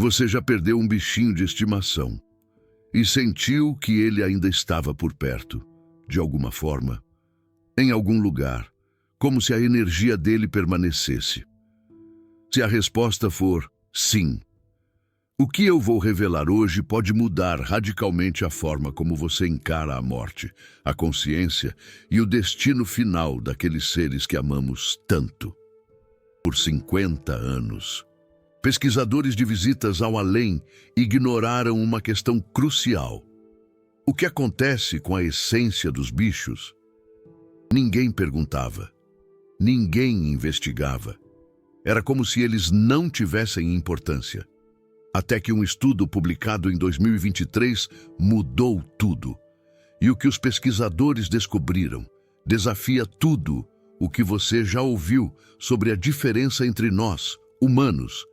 Você já perdeu um bichinho de estimação e sentiu que ele ainda estava por perto, de alguma forma, em algum lugar, como se a energia dele permanecesse. Se a resposta for sim, o que eu vou revelar hoje pode mudar radicalmente a forma como você encara a morte, a consciência e o destino final daqueles seres que amamos tanto. Por 50 anos, pesquisadores de visitas ao além ignoraram uma questão crucial. O que acontece com a essência dos bichos? Ninguém perguntava. Ninguém investigava. Era como se eles não tivessem importância. Até que um estudo publicado em 2023 mudou tudo. E o que os pesquisadores descobriram desafia tudo o que você já ouviu sobre a diferença entre nós, humanos,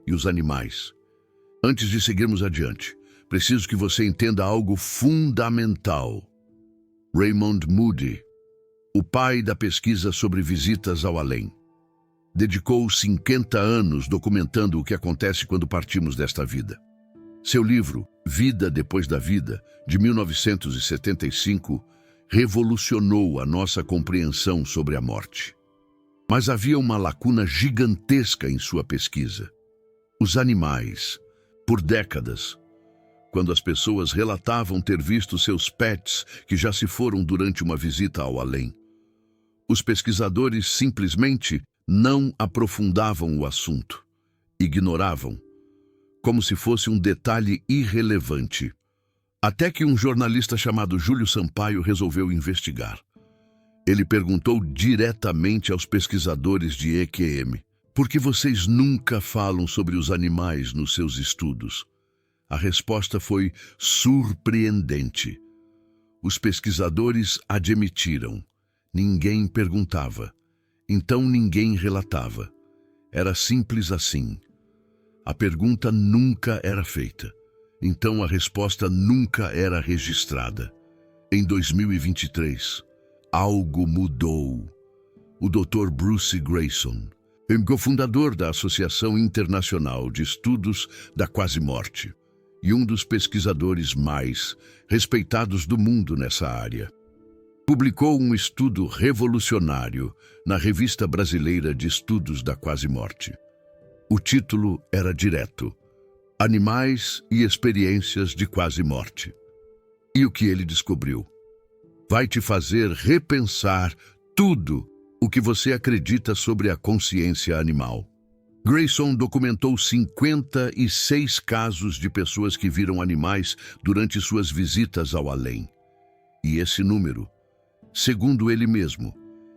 e os animais. Antes de seguirmos adiante, preciso que você entenda algo fundamental. Raymond Moody, o pai da pesquisa sobre visitas ao além, dedicou 50 anos documentando o que acontece quando partimos desta vida. Seu livro, Vida Depois da Vida, de 1975, revolucionou a nossa compreensão sobre a morte. Mas havia uma lacuna gigantesca em sua pesquisa. Os animais, por décadas, quando as pessoas relatavam ter visto seus pets que já se foram durante uma visita ao além, os pesquisadores simplesmente não aprofundavam o assunto, ignoravam, como se fosse um detalhe irrelevante, até que um jornalista chamado Júlio Sampaio resolveu investigar. Ele perguntou diretamente aos pesquisadores de EQM: por que vocês nunca falam sobre os animais nos seus estudos? A resposta foi surpreendente. Os pesquisadores admitiram: ninguém perguntava. Então ninguém relatava. Era simples assim. A pergunta nunca era feita. Então a resposta nunca era registrada. Em 2023, algo mudou. O Dr. Bruce Greyson, cofundador da Associação Internacional de Estudos da Quase-Morte e um dos pesquisadores mais respeitados do mundo nessa área, publicou um estudo revolucionário na Revista Brasileira de Estudos da Quase-Morte. O título era direto: Animais e Experiências de Quase-Morte. E o que ele descobriu vai te fazer repensar tudo o que você acredita sobre a consciência animal. Greyson documentou 56 casos de pessoas que viram animais durante suas visitas ao além. E esse número, segundo ele mesmo,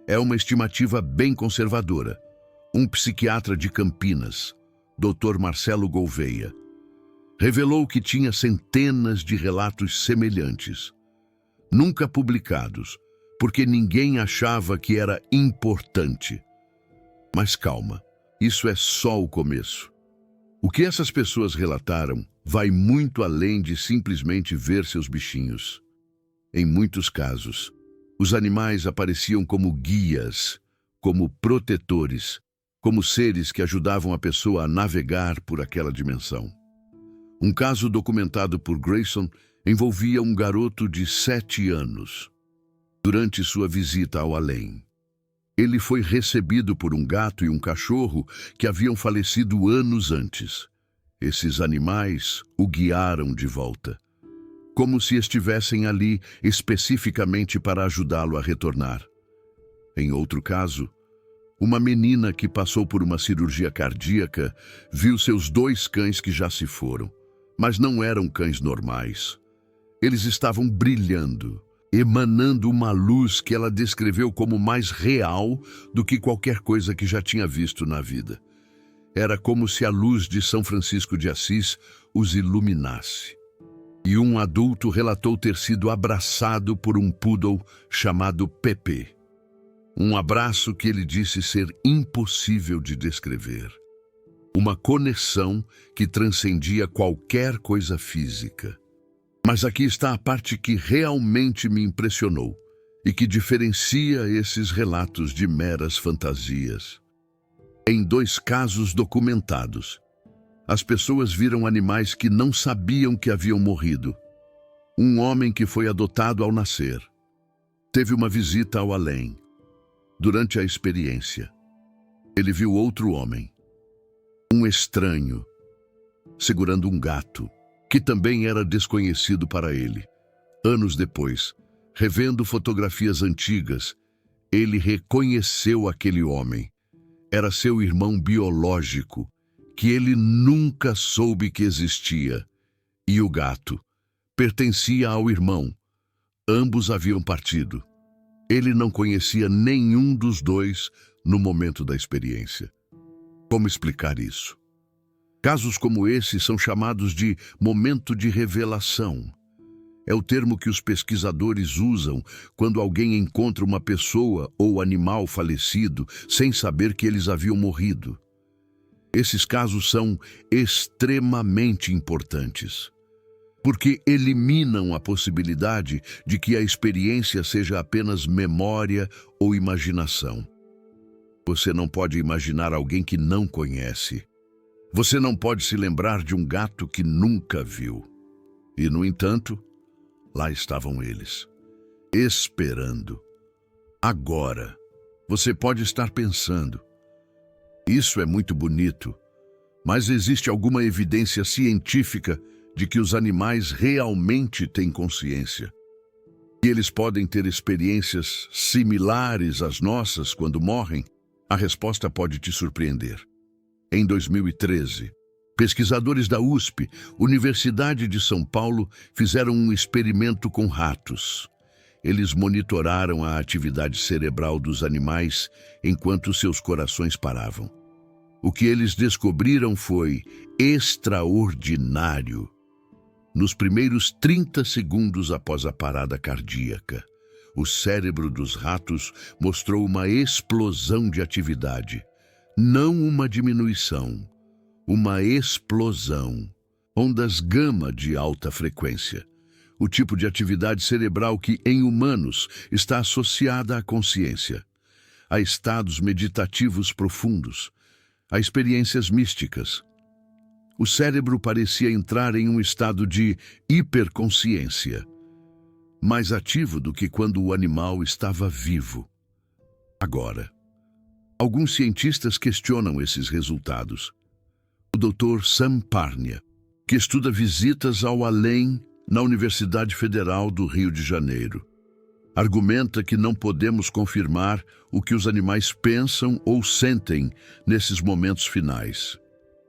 é uma estimativa bem conservadora. Um psiquiatra de Campinas, Dr. Marcelo Gouveia, revelou que tinha centenas de relatos semelhantes, nunca publicados, porque ninguém achava que era importante. Mas calma, isso é só o começo. O que essas pessoas relataram vai muito além de simplesmente ver seus bichinhos. Em muitos casos, os animais apareciam como guias, como protetores, como seres que ajudavam a pessoa a navegar por aquela dimensão. Um caso documentado por Greyson envolvia um garoto de 7 anos. Durante sua visita ao além, ele foi recebido por um gato e um cachorro que haviam falecido anos antes. Esses animais o guiaram de volta, como se estivessem ali especificamente para ajudá-lo a retornar. Em outro caso, uma menina que passou por uma cirurgia cardíaca viu seus 2 cães que já se foram, mas não eram cães normais. Eles estavam brilhando, emanando uma luz que ela descreveu como mais real do que qualquer coisa que já tinha visto na vida. Era como se a luz de São Francisco de Assis os iluminasse. E um adulto relatou ter sido abraçado por um poodle chamado Pepe. Um abraço que ele disse ser impossível de descrever. Uma conexão que transcendia qualquer coisa física. Mas aqui está a parte que realmente me impressionou e que diferencia esses relatos de meras fantasias. Em 2 casos documentados, As pessoas viram animais que não sabiam que haviam morrido. Um homem que foi adotado ao nascer teve uma visita ao além. Durante a experiência, ele viu outro homem, um estranho, segurando um gato, que também era desconhecido para ele. Anos depois, revendo fotografias antigas, ele reconheceu aquele homem. Era seu irmão biológico, que ele nunca soube que existia. E o gato pertencia ao irmão. Ambos haviam partido. Ele não conhecia nenhum dos dois no momento da experiência. Como explicar isso? Casos como esse são chamados de momento de revelação. É o termo que os pesquisadores usam quando alguém encontra uma pessoa ou animal falecido sem saber que eles haviam morrido. Esses casos são extremamente importantes, porque eliminam a possibilidade de que a experiência seja apenas memória ou imaginação. Você não pode imaginar alguém que não conhece. Você não pode se lembrar de um gato que nunca viu. E, no entanto, lá estavam eles, esperando. Agora, você pode estar pensando, isso é muito bonito, mas existe alguma evidência científica de que os animais realmente têm consciência? Que eles podem ter experiências similares às nossas quando morrem? A resposta pode te surpreender. Em 2013, pesquisadores da USP, Universidade de São Paulo, fizeram um experimento com ratos. Eles monitoraram a atividade cerebral dos animais enquanto seus corações paravam. O que eles descobriram foi extraordinário. Nos primeiros 30 segundos após a parada cardíaca, o cérebro dos ratos mostrou uma explosão de atividade. Não uma diminuição, uma explosão. Ondas gama de alta frequência. O tipo de atividade cerebral que, em humanos, está associada à consciência, a estados meditativos profundos, a experiências místicas. O cérebro parecia entrar em um estado de hiperconsciência, mais ativo do que quando o animal estava vivo. Agora, alguns cientistas questionam esses resultados. O Dr. Sam Parnia, que estuda visitas ao além na Universidade Federal do Rio de Janeiro, argumenta que não podemos confirmar o que os animais pensam ou sentem nesses momentos finais.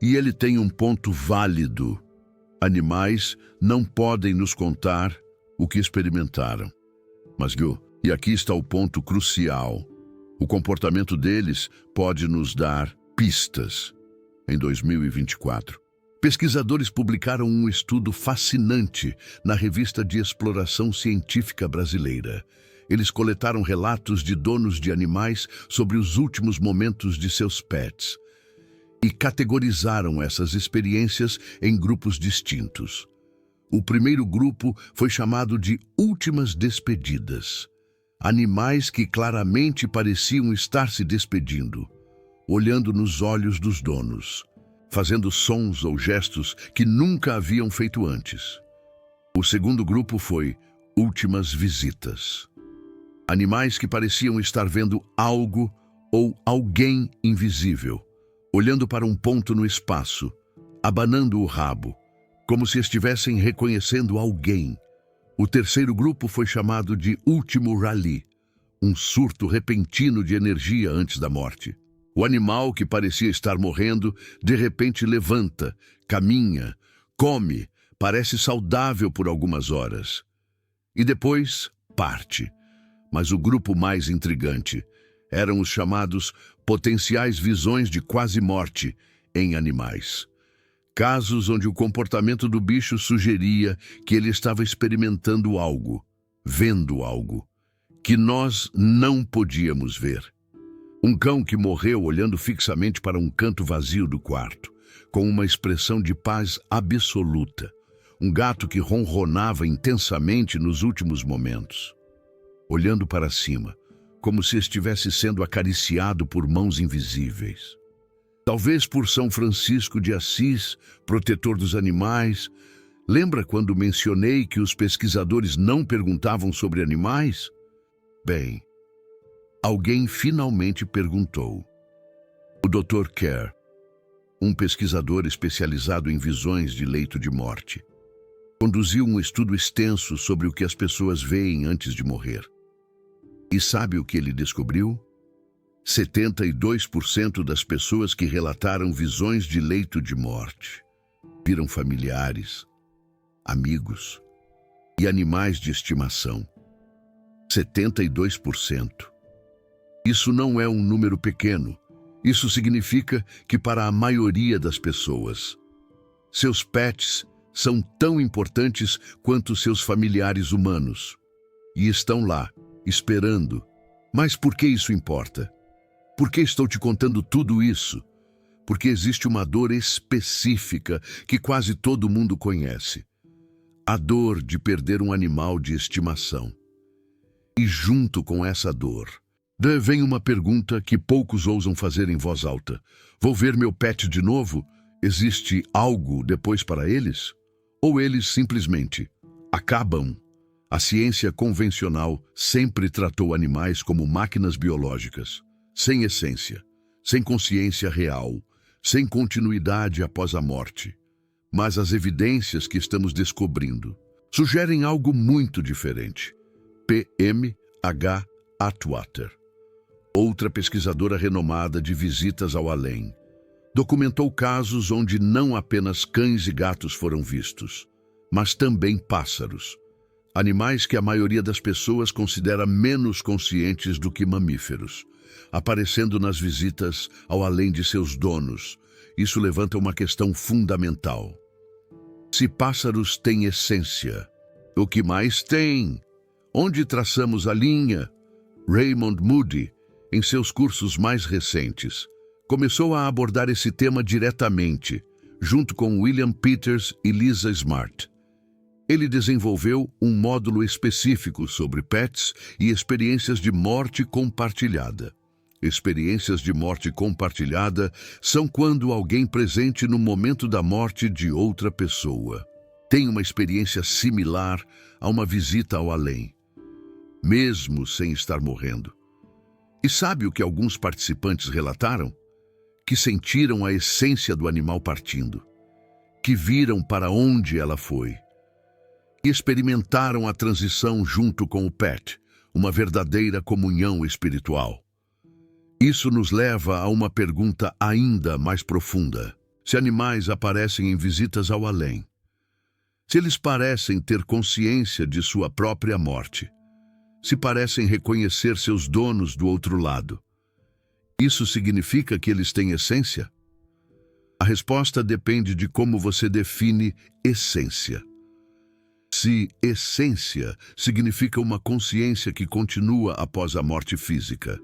E ele tem um ponto válido. Animais não podem nos contar o que experimentaram. Mas, e aqui está o ponto crucial. O comportamento deles pode nos dar pistas. Em 2024, pesquisadores publicaram um estudo fascinante na Revista de Exploração Científica Brasileira. Eles coletaram relatos de donos de animais sobre os últimos momentos de seus pets e categorizaram essas experiências em grupos distintos. O primeiro grupo foi chamado de Últimas Despedidas. Animais que claramente pareciam estar se despedindo, olhando nos olhos dos donos, fazendo sons ou gestos que nunca haviam feito antes. O segundo grupo foi Últimas Visitas. Animais que pareciam estar vendo algo ou alguém invisível, olhando para um ponto no espaço, abanando o rabo, como se estivessem reconhecendo alguém. O terceiro grupo foi chamado de Último Rally, um surto repentino de energia antes da morte. O animal que parecia estar morrendo, de repente levanta, caminha, come, parece saudável por algumas horas. E depois parte. Mas o grupo mais intrigante eram os chamados potenciais visões de quase morte em animais. Casos onde o comportamento do bicho sugeria que ele estava experimentando algo, vendo algo, que nós não podíamos ver. Um cão que morreu olhando fixamente para um canto vazio do quarto, com uma expressão de paz absoluta. Um gato que ronronava intensamente nos últimos momentos, olhando para cima, como se estivesse sendo acariciado por mãos invisíveis. Talvez por São Francisco de Assis, protetor dos animais. Lembra quando mencionei que os pesquisadores não perguntavam sobre animais? Bem, alguém finalmente perguntou. O Dr. Kerr, um pesquisador especializado em visões de leito de morte, conduziu um estudo extenso sobre o que as pessoas veem antes de morrer. E sabe o que ele descobriu? 72% das pessoas que relataram visões de leito de morte viram familiares, amigos e animais de estimação. 72%. Isso não é um número pequeno. Isso significa que para a maioria das pessoas, seus pets são tão importantes quanto seus familiares humanos. E estão lá, esperando. Mas por que isso importa? Por que estou te contando tudo isso? Porque existe uma dor específica que quase todo mundo conhece. A dor de perder um animal de estimação. E junto com essa dor, vem uma pergunta que poucos ousam fazer em voz alta. Vou ver meu pet de novo? Existe algo depois para eles? Ou eles simplesmente acabam? A ciência convencional sempre tratou animais como máquinas biológicas, sem essência, sem consciência real, sem continuidade após a morte. Mas as evidências que estamos descobrindo sugerem algo muito diferente. P.M.H. Atwater, outra pesquisadora renomada de visitas ao além, documentou casos onde não apenas cães e gatos foram vistos, mas também pássaros, animais que a maioria das pessoas considera menos conscientes do que mamíferos, aparecendo nas visitas ao além de seus donos. Isso levanta uma questão fundamental. Se pássaros têm essência, o que mais têm? Onde traçamos a linha? Raymond Moody, em seus cursos mais recentes, começou a abordar esse tema diretamente, junto com William Peters e Lisa Smart. Ele desenvolveu um módulo específico sobre pets e experiências de morte compartilhada. Experiências de morte compartilhada são quando alguém presente no momento da morte de outra pessoa tem uma experiência similar a uma visita ao além, mesmo sem estar morrendo. E sabe o que alguns participantes relataram? Que sentiram a essência do animal partindo, que viram para onde ela foi, e experimentaram a transição junto com o pet, uma verdadeira comunhão espiritual. Isso nos leva a uma pergunta ainda mais profunda. Se animais aparecem em visitas ao além, se eles parecem ter consciência de sua própria morte, se parecem reconhecer seus donos do outro lado, isso significa que eles têm essência? A resposta depende de como você define essência. Se essência significa uma consciência que continua após a morte física,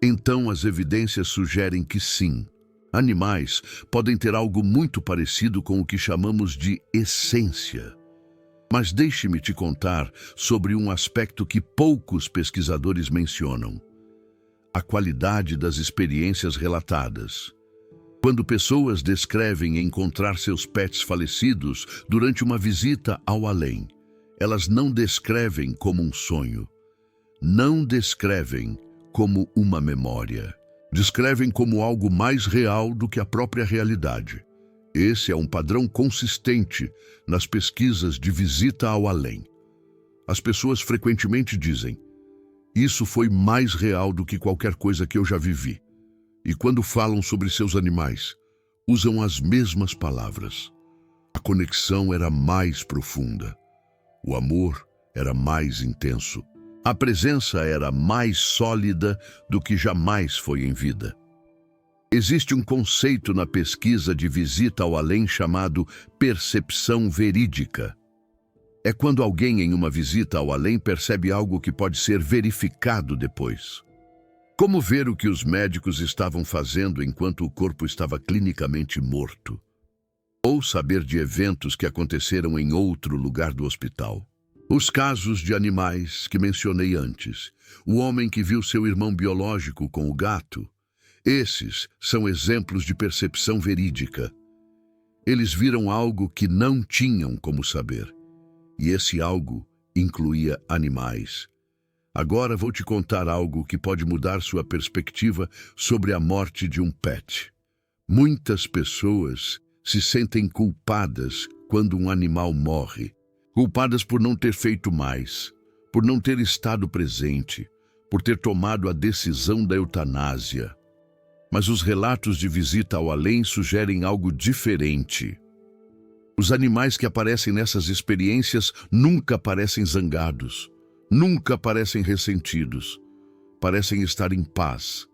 então as evidências sugerem que sim, animais podem ter algo muito parecido com o que chamamos de essência. Mas deixe-me te contar sobre um aspecto que poucos pesquisadores mencionam: a qualidade das experiências relatadas. Quando pessoas descrevem encontrar seus pets falecidos durante uma visita ao além, elas não descrevem como um sonho, não descrevem como uma memória. Descrevem como algo mais real do que a própria realidade. Esse é um padrão consistente nas pesquisas de visita ao além. As pessoas frequentemente dizem: isso foi mais real do que qualquer coisa que eu já vivi. E quando falam sobre seus animais, usam as mesmas palavras. A conexão era mais profunda. O amor era mais intenso. A presença era mais sólida do que jamais foi em vida. Existe um conceito na pesquisa de visita ao além chamado percepção verídica. É quando alguém em uma visita ao além percebe algo que pode ser verificado depois. Como ver o que os médicos estavam fazendo enquanto o corpo estava clinicamente morto. Ou saber de eventos que aconteceram em outro lugar do hospital. Os casos de animais que mencionei antes, o homem que viu seu irmão biológico com o gato, Esses são exemplos de percepção verídica. Eles viram algo que não tinham como saber. E esse algo incluía animais. Agora vou te contar algo que pode mudar sua perspectiva sobre a morte de um pet. Muitas pessoas se sentem culpadas quando um animal morre. Culpadas por não ter feito mais, por não ter estado presente, por ter tomado a decisão da eutanásia. Mas os relatos de visita ao além sugerem algo diferente. Os animais que aparecem nessas experiências nunca parecem zangados, nunca parecem ressentidos. Parecem estar em paz,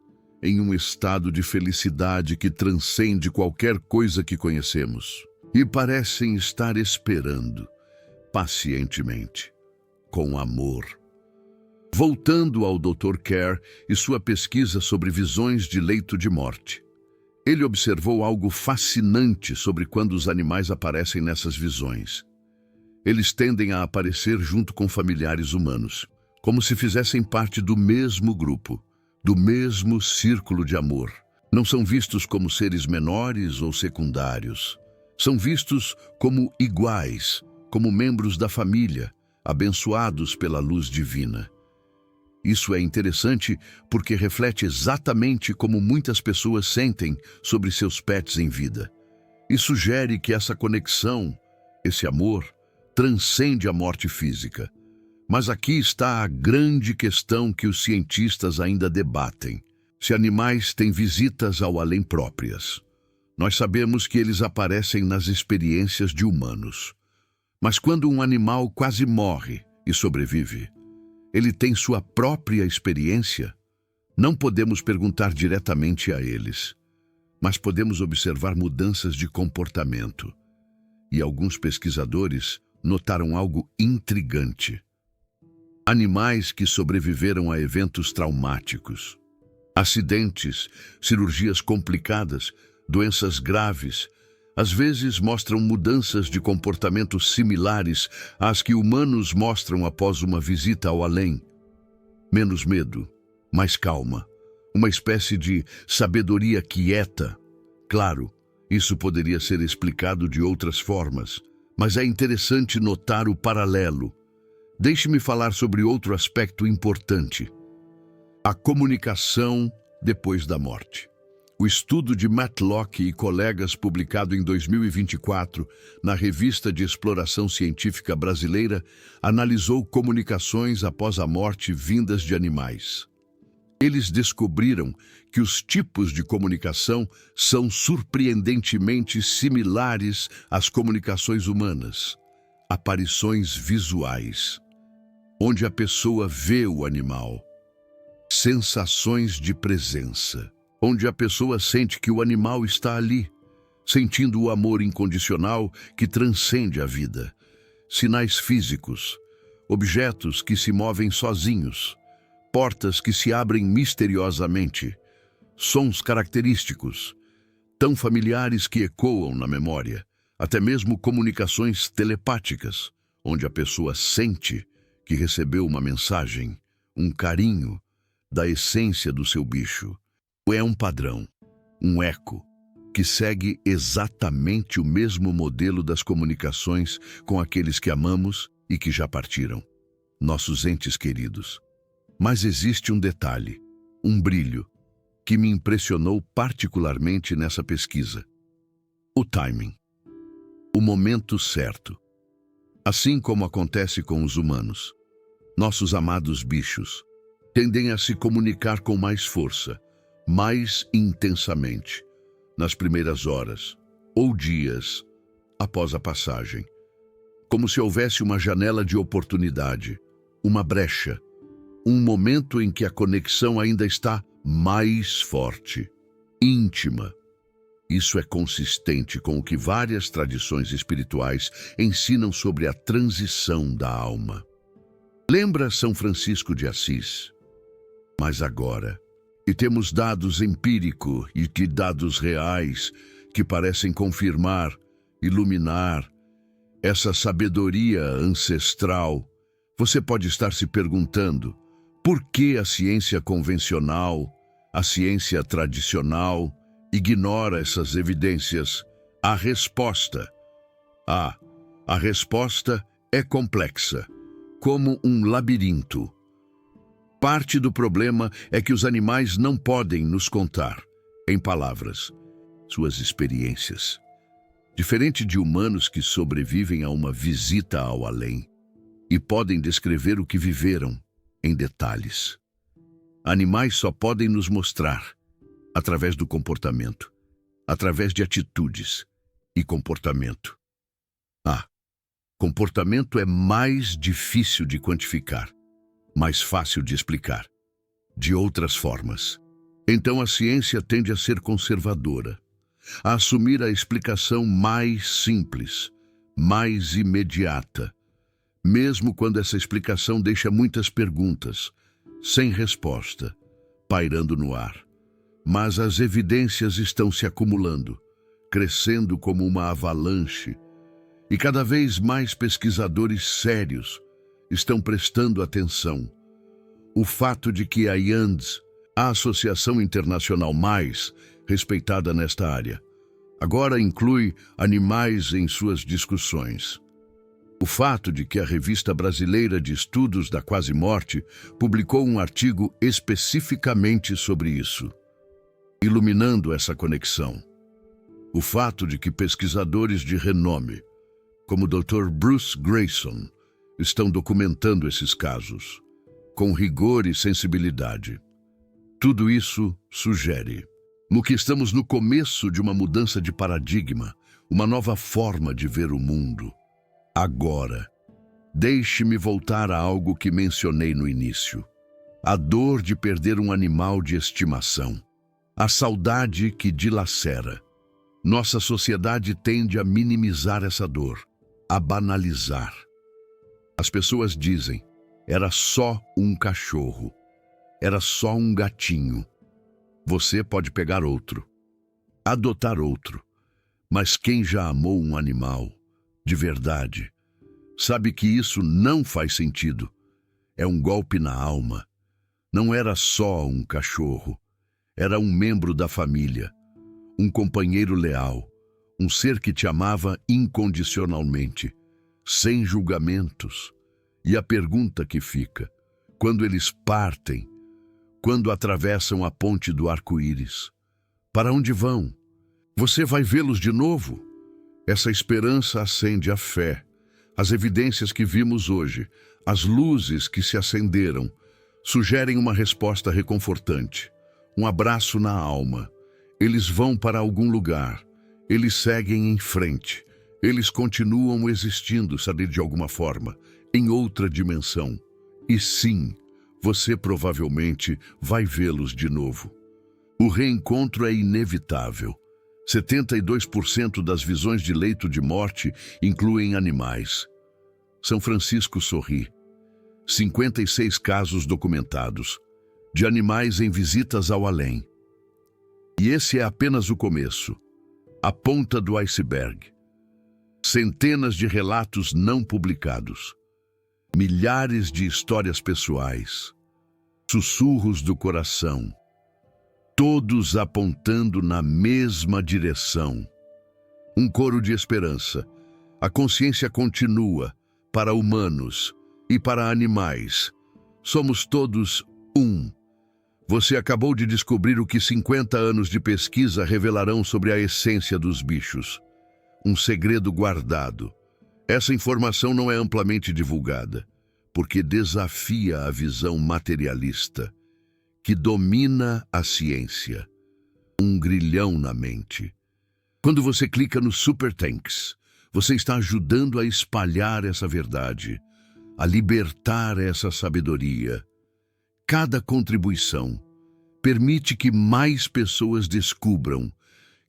em um estado de felicidade que transcende qualquer coisa que conhecemos. E parecem estar esperando, pacientemente, com amor. Voltando ao Dr. Kerr e sua pesquisa sobre visões de leito de morte, ele observou algo fascinante sobre quando os animais aparecem nessas visões. Eles tendem a aparecer junto com familiares humanos, como se fizessem parte do mesmo grupo, do mesmo círculo de amor. Não são vistos como seres menores ou secundários. São vistos como iguais, como membros da família, abençoados pela luz divina. Isso é interessante porque reflete exatamente como muitas pessoas sentem sobre seus pets em vida. E sugere que essa conexão, esse amor, transcende a morte física. Mas aqui está a grande questão que os cientistas ainda debatem: se animais têm visitas ao além próprias. Nós sabemos que eles aparecem nas experiências de humanos. Mas quando um animal quase morre e sobrevive, ele tem sua própria experiência? Não podemos perguntar diretamente a eles, mas podemos observar mudanças de comportamento. E alguns pesquisadores notaram algo intrigante. Animais que sobreviveram a eventos traumáticos, acidentes, cirurgias complicadas, doenças graves, às vezes mostram mudanças de comportamento similares às que humanos mostram após uma visita ao além. Menos medo, mais calma, uma espécie de sabedoria quieta. Claro, isso poderia ser explicado de outras formas, mas é interessante notar o paralelo. Deixe-me falar sobre outro aspecto importante: a comunicação depois da morte. O estudo de Matlock e colegas, publicado em 2024 na Revista de Exploração Científica Brasileira, analisou comunicações após a morte vindas de animais. Eles descobriram que os tipos de comunicação são surpreendentemente similares às comunicações humanas. Aparições visuais, onde a pessoa vê o animal. Sensações de presença, onde a pessoa sente que o animal está ali, sentindo o amor incondicional que transcende a vida. Sinais físicos, objetos que se movem sozinhos, portas que se abrem misteriosamente, sons característicos, tão familiares que ecoam na memória, até mesmo comunicações telepáticas, onde a pessoa sente que recebeu uma mensagem, um carinho da essência do seu bicho. É um padrão, um eco, que segue exatamente o mesmo modelo das comunicações com aqueles que amamos e que já partiram, nossos entes queridos. Mas existe um detalhe, um brilho, que me impressionou particularmente nessa pesquisa: o timing, o momento certo. Assim como acontece com os humanos, nossos amados bichos tendem a se comunicar com mais força, mais intensamente, nas primeiras horas ou dias após a passagem, como se houvesse uma janela de oportunidade, uma brecha, um momento em que a conexão ainda está mais forte, íntima. Isso é consistente com o que várias tradições espirituais ensinam sobre a transição da alma. Lembra São Francisco de Assis? Mas agora, e temos dados empíricos e que dados reais que parecem confirmar, iluminar essa sabedoria ancestral, você pode estar se perguntando: por que a ciência convencional A ciência tradicional ignora essas evidências. A resposta é complexa, como um labirinto. Parte do problema é que os animais não podem nos contar, em palavras, suas experiências. Diferente de humanos que sobrevivem a uma visita ao além e podem descrever o que viveram em detalhes. Animais só podem nos mostrar através do comportamento, através de atitudes e comportamento. Comportamento é mais difícil de quantificar, mais fácil de explicar, de outras formas. Então a ciência tende a ser conservadora, a assumir a explicação mais simples, mais imediata, mesmo quando essa explicação deixa muitas perguntas, sem resposta, pairando no ar. Mas as evidências estão se acumulando, crescendo como uma avalanche, e cada vez mais pesquisadores sérios estão prestando atenção. O fato de que a IANDS, a associação internacional mais respeitada nesta área, agora inclui animais em suas discussões. O fato de que a Revista Brasileira de Estudos da Quase-Morte publicou um artigo especificamente sobre isso, iluminando essa conexão. O fato de que pesquisadores de renome, como o Dr. Bruce Greyson, estão documentando esses casos, com rigor e sensibilidade. Tudo isso sugere que estamos no começo de uma mudança de paradigma, uma nova forma de ver o mundo. Agora, deixe-me voltar a algo que mencionei no início. A dor de perder um animal de estimação. A saudade que dilacera. Nossa sociedade tende a minimizar essa dor, a banalizar. As pessoas dizem, era só um cachorro, era só um gatinho. Você pode pegar outro, adotar outro, mas quem já amou um animal, de verdade, sabe que isso não faz sentido. É um golpe na alma. Não era só um cachorro, era um membro da família, um companheiro leal, um ser que te amava incondicionalmente, sem julgamentos. E a pergunta que fica, quando eles partem, quando atravessam a ponte do arco-íris, para onde vão? Você vai vê-los de novo? Essa esperança acende a fé. As evidências que vimos hoje, as luzes que se acenderam, sugerem uma resposta reconfortante, um abraço na alma. Eles vão para algum lugar, eles seguem em frente, eles continuam existindo, sabe, de alguma forma, em outra dimensão. E sim, você provavelmente vai vê-los de novo. O reencontro é inevitável. 72% das visões de leito de morte incluem animais. São Francisco sorri. 56 casos documentados, de animais em visitas ao além. E esse é apenas o começo, a ponta do iceberg. Centenas de relatos não publicados, milhares de histórias pessoais, sussurros do coração, todos apontando na mesma direção. Um coro de esperança. A consciência continua para humanos e para animais. Somos todos um. Você acabou de descobrir o que 50 anos de pesquisa revelarão sobre a essência dos bichos. Um segredo guardado. Essa informação não é amplamente divulgada, porque desafia a visão materialista, que domina a ciência. Um grilhão na mente. Quando você clica no Super Thanks, você está ajudando a espalhar essa verdade, a libertar essa sabedoria. Cada contribuição permite que mais pessoas descubram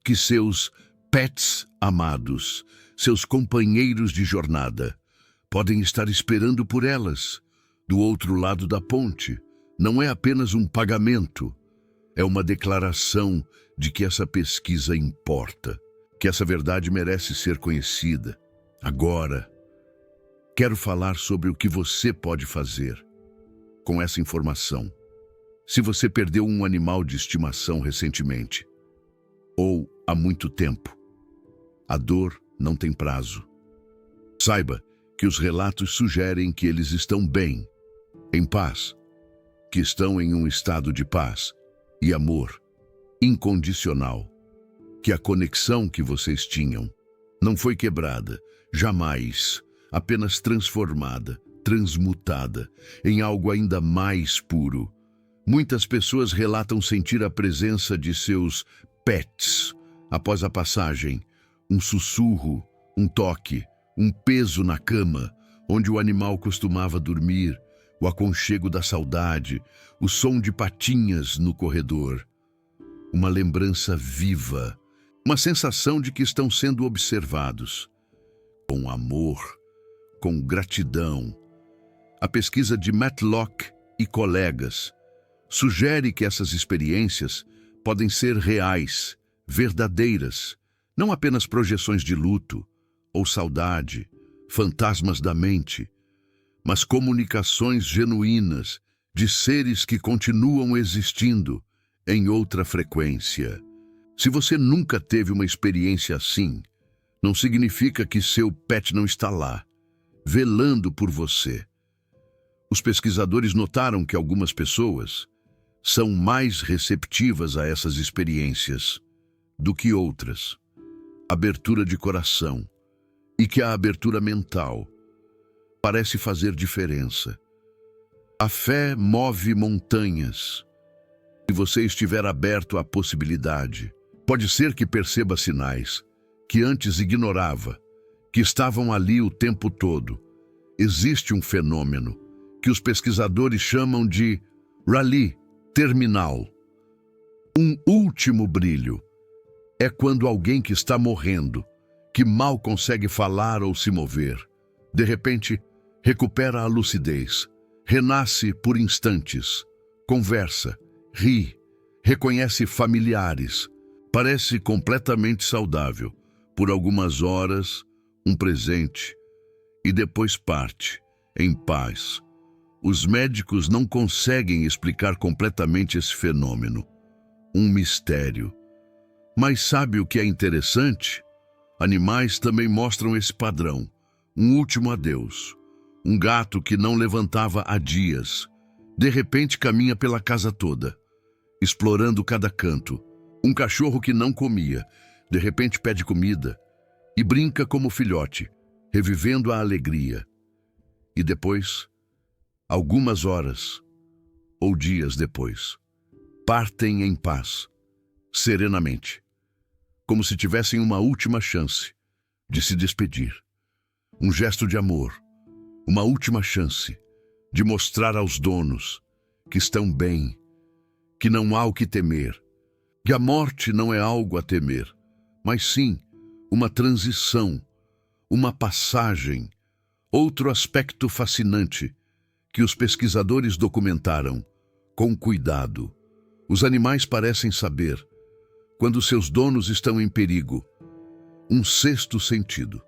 que seus pets amados, seus companheiros de jornada, podem estar esperando por elas, do outro lado da ponte. Não é apenas um pagamento, é uma declaração de que essa pesquisa importa, que essa verdade merece ser conhecida. Agora, quero falar sobre o que você pode fazer com essa informação. Se você perdeu um animal de estimação recentemente, ou há muito tempo, a dor não tem prazo. Saiba que os relatos sugerem que eles estão bem, em paz, que estão em um estado de paz e amor incondicional, que a conexão que vocês tinham não foi quebrada, jamais, apenas transformada, transmutada em algo ainda mais puro. Muitas pessoas relatam sentir a presença de seus pets após a passagem, um sussurro, um toque, um peso na cama, onde o animal costumava dormir, o aconchego da saudade, o som de patinhas no corredor. Uma lembrança viva, uma sensação de que estão sendo observados, com amor, com gratidão. A pesquisa de Matlock e colegas sugere que essas experiências podem ser reais, verdadeiras, não apenas projeções de luto ou saudade, fantasmas da mente, mas comunicações genuínas de seres que continuam existindo em outra frequência. Se você nunca teve uma experiência assim, não significa que seu pet não está lá, velando por você. Os pesquisadores notaram que algumas pessoas são mais receptivas a essas experiências do que outras. Abertura de coração, e que a abertura mental parece fazer diferença. A fé move montanhas. Se você estiver aberto à possibilidade, pode ser que perceba sinais que antes ignorava, que estavam ali o tempo todo. Existe um fenômeno que os pesquisadores chamam de rally terminal. Um último brilho é quando alguém que está morrendo, que mal consegue falar ou se mover, de repente recupera a lucidez, renasce por instantes, conversa, ri, reconhece familiares, parece completamente saudável, por algumas horas, um presente, e depois parte, em paz. Os médicos não conseguem explicar completamente esse fenômeno. Um mistério. Mas sabe o que é interessante? Animais também mostram esse padrão. Um último adeus. Um gato que não levantava há dias, de repente caminha pela casa toda, explorando cada canto. Um cachorro que não comia, de repente pede comida e brinca como filhote, revivendo a alegria. E depois, algumas horas ou dias depois, partem em paz, serenamente, como se tivessem uma última chance de se despedir. Um gesto de amor, uma última chance de mostrar aos donos que estão bem, que não há o que temer, que a morte não é algo a temer, mas sim uma transição, uma passagem, outro aspecto fascinante que os pesquisadores documentaram com cuidado. Os animais parecem saber quando seus donos estão em perigo. Um sexto sentido.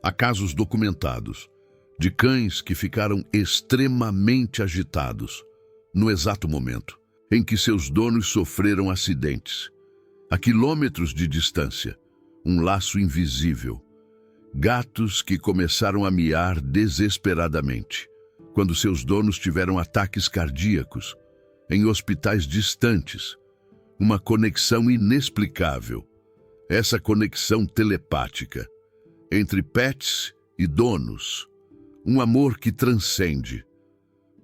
Há casos documentados de cães que ficaram extremamente agitados no exato momento em que seus donos sofreram acidentes. A quilômetros de distância, um laço invisível. Gatos que começaram a miar desesperadamente quando seus donos tiveram ataques cardíacos em hospitais distantes. Uma conexão inexplicável. Essa conexão telepática entre pets e donos. Um amor que transcende.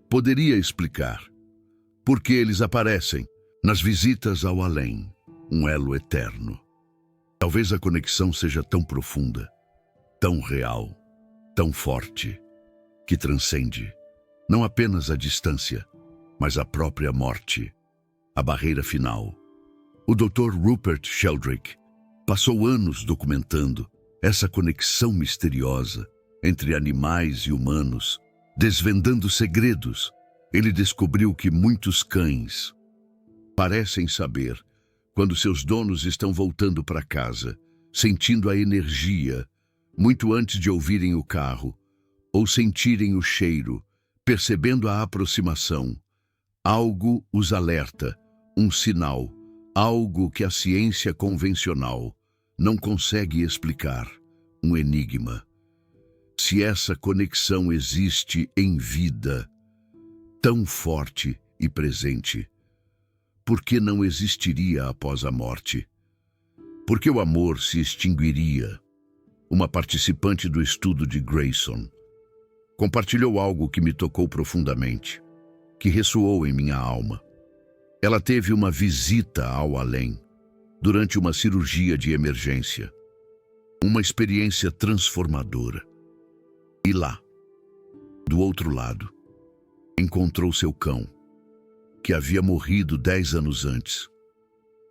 Poderia explicar por que eles aparecem nas visitas ao além, um elo eterno. Talvez a conexão seja tão profunda, tão real, tão forte, que transcende não apenas a distância, mas a própria morte, a barreira final. O Dr. Rupert Sheldrake passou anos documentando essa conexão misteriosa entre animais e humanos, desvendando segredos. Ele descobriu que muitos cães parecem saber quando seus donos estão voltando para casa, sentindo a energia, muito antes de ouvirem o carro, ou sentirem o cheiro, percebendo a aproximação. Algo os alerta, um sinal, algo que a ciência convencional não consegue explicar, um enigma. Se essa conexão existe em vida, tão forte e presente, por que não existiria após a morte? Por que o amor se extinguiria? Uma participante do estudo de Grayson compartilhou algo que me tocou profundamente, que ressoou em minha alma. Ela teve uma visita ao além, durante uma cirurgia de emergência. Uma experiência transformadora. E lá, do outro lado, encontrou seu cão, que havia morrido 10 anos antes.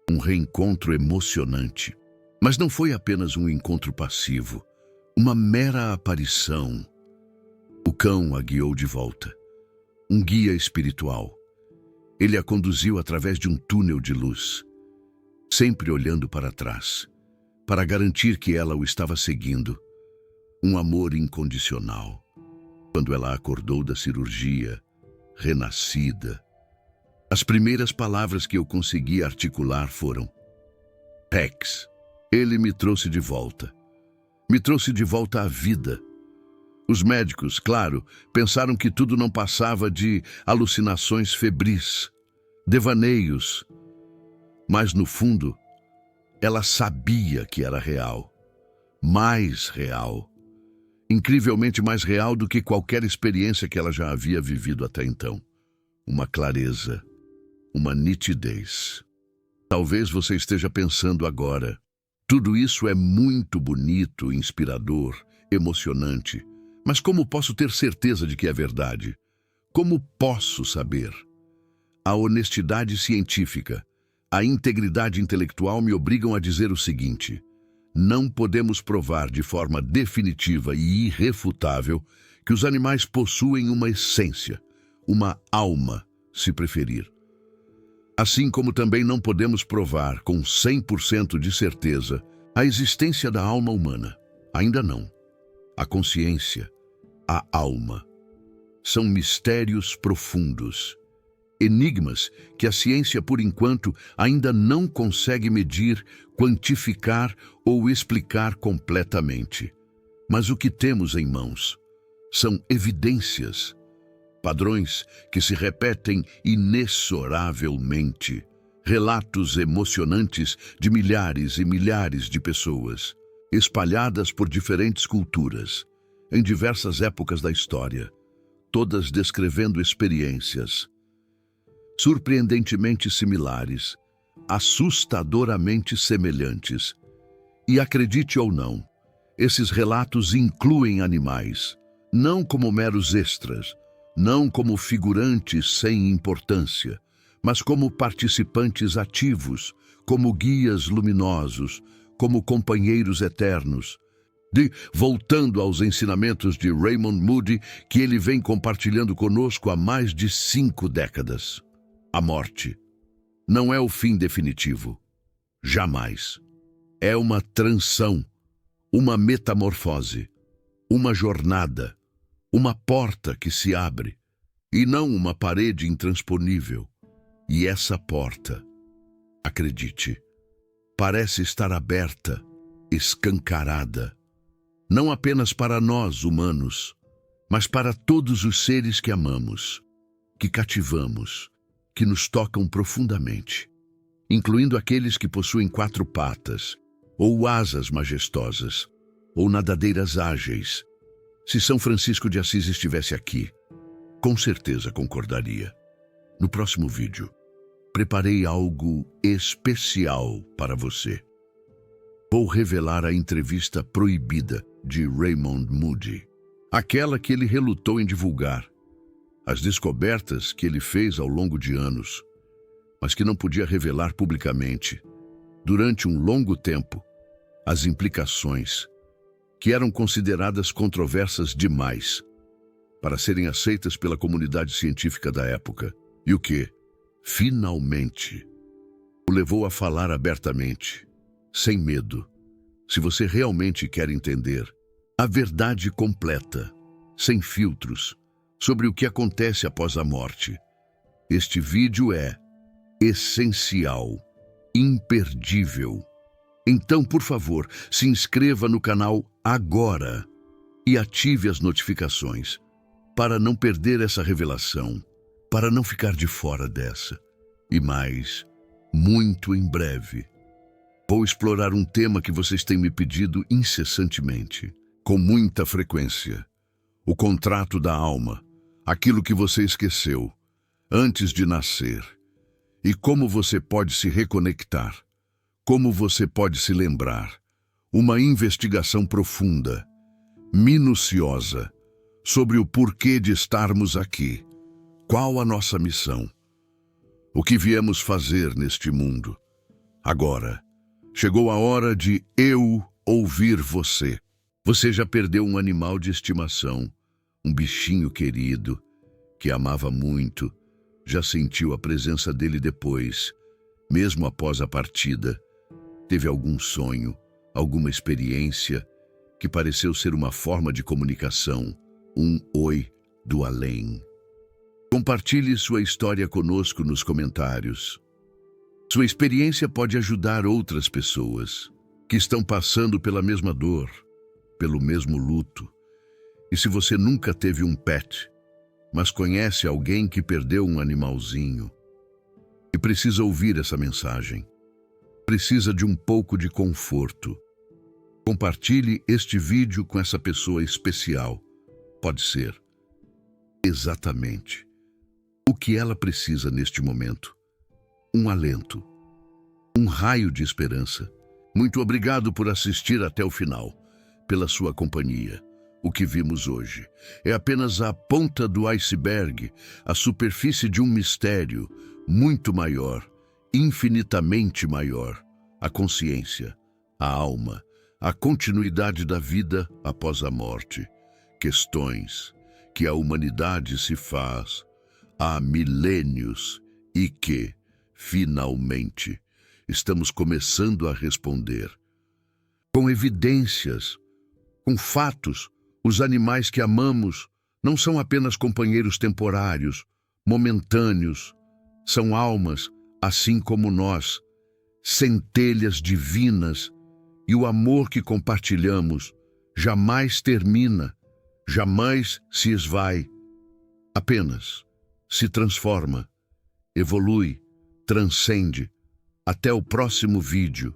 Um reencontro emocionante. Mas não foi apenas um encontro passivo, uma mera aparição. O cão a guiou de volta. Um guia espiritual. Ele a conduziu através de um túnel de luz, sempre olhando para trás, para garantir que ela o estava seguindo. Um amor incondicional. Quando ela acordou da cirurgia, renascida, as primeiras palavras que eu consegui articular foram: Tex. Ele me trouxe de volta. Me trouxe de volta à vida. Os médicos, claro, pensaram que tudo não passava de alucinações febris, devaneios. Mas, no fundo, ela sabia que era real. Mais real. Incrivelmente mais real do que qualquer experiência que ela já havia vivido até então. Uma clareza, uma nitidez. Talvez você esteja pensando agora: tudo isso é muito bonito, inspirador, emocionante, mas como posso ter certeza de que é verdade? Como posso saber? A honestidade científica, a integridade intelectual me obrigam a dizer o seguinte: não podemos provar de forma definitiva e irrefutável que os animais possuem uma essência, uma alma, se preferir. Assim como também não podemos provar com 100% de certeza a existência da alma humana. Ainda não. A consciência, a alma, são mistérios profundos, enigmas que a ciência, por enquanto, ainda não consegue medir, quantificar ou explicar completamente. Mas o que temos em mãos são evidências, padrões que se repetem inexoravelmente, relatos emocionantes de milhares e milhares de pessoas, espalhadas por diferentes culturas, em diversas épocas da história, todas descrevendo experiências surpreendentemente similares, assustadoramente semelhantes. E acredite ou não, esses relatos incluem animais, não como meros extras, não como figurantes sem importância, mas como participantes ativos, como guias luminosos, como companheiros eternos. Voltando aos ensinamentos de Raymond Moody, que ele vem compartilhando conosco há mais de 5 décadas. A morte não é o fim definitivo. Jamais. É uma transição, uma metamorfose, uma jornada, uma porta que se abre, e não uma parede intransponível. E essa porta, acredite, parece estar aberta, escancarada, não apenas para nós, humanos, mas para todos os seres que amamos, que cativamos, que nos tocam profundamente, incluindo aqueles que possuem 4 patas, ou asas majestosas, ou nadadeiras ágeis. Se São Francisco de Assis estivesse aqui, com certeza concordaria. No próximo vídeo, preparei algo especial para você. Vou revelar a entrevista proibida de Raymond Moody, aquela que ele relutou em divulgar, as descobertas que ele fez ao longo de anos, mas que não podia revelar publicamente, durante um longo tempo, as implicações, que eram consideradas controversas demais para serem aceitas pela comunidade científica da época, e o que, finalmente, o levou a falar abertamente, sem medo. Se você realmente quer entender a verdade completa, sem filtros, sobre o que acontece após a morte, Este vídeo é essencial, imperdível. Então, por favor, se inscreva no canal agora e ative as notificações para não perder essa revelação, para não ficar de fora dessa. E mais, muito em breve, vou explorar um tema que vocês têm me pedido incessantemente, com muita frequência: o contrato da alma, aquilo que você esqueceu antes de nascer, e como você pode se reconectar, como você pode se lembrar. Uma investigação profunda, minuciosa, sobre o porquê de estarmos aqui, qual a nossa missão, o que viemos fazer neste mundo. Agora, chegou a hora de eu ouvir você. Você já perdeu um animal de estimação, um bichinho querido, que amava muito, já sentiu a presença dele depois, mesmo após a partida. Teve algum sonho, alguma experiência que pareceu ser uma forma de comunicação, um oi do além. Compartilhe sua história conosco nos comentários. Sua experiência pode ajudar outras pessoas que estão passando pela mesma dor, pelo mesmo luto. E se você nunca teve um pet, mas conhece alguém que perdeu um animalzinho e precisa ouvir essa mensagem, precisa de um pouco de conforto, compartilhe este vídeo com essa pessoa especial. Pode ser exatamente o que ela precisa neste momento: um alento, um raio de esperança. Muito obrigado por assistir até o final, pela sua companhia. O que vimos hoje é apenas a ponta do iceberg, a superfície de um mistério muito maior, infinitamente maior: a consciência, a alma, a continuidade da vida após a morte. Questões que a humanidade se faz há milênios e que, finalmente, estamos começando a responder. Com evidências, com fatos, os animais que amamos não são apenas companheiros temporários, momentâneos. São almas, assim como nós, centelhas divinas, e o amor que compartilhamos jamais termina, jamais se esvai, apenas se transforma, evolui, transcende. Até o próximo vídeo,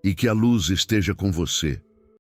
e que a luz esteja com você.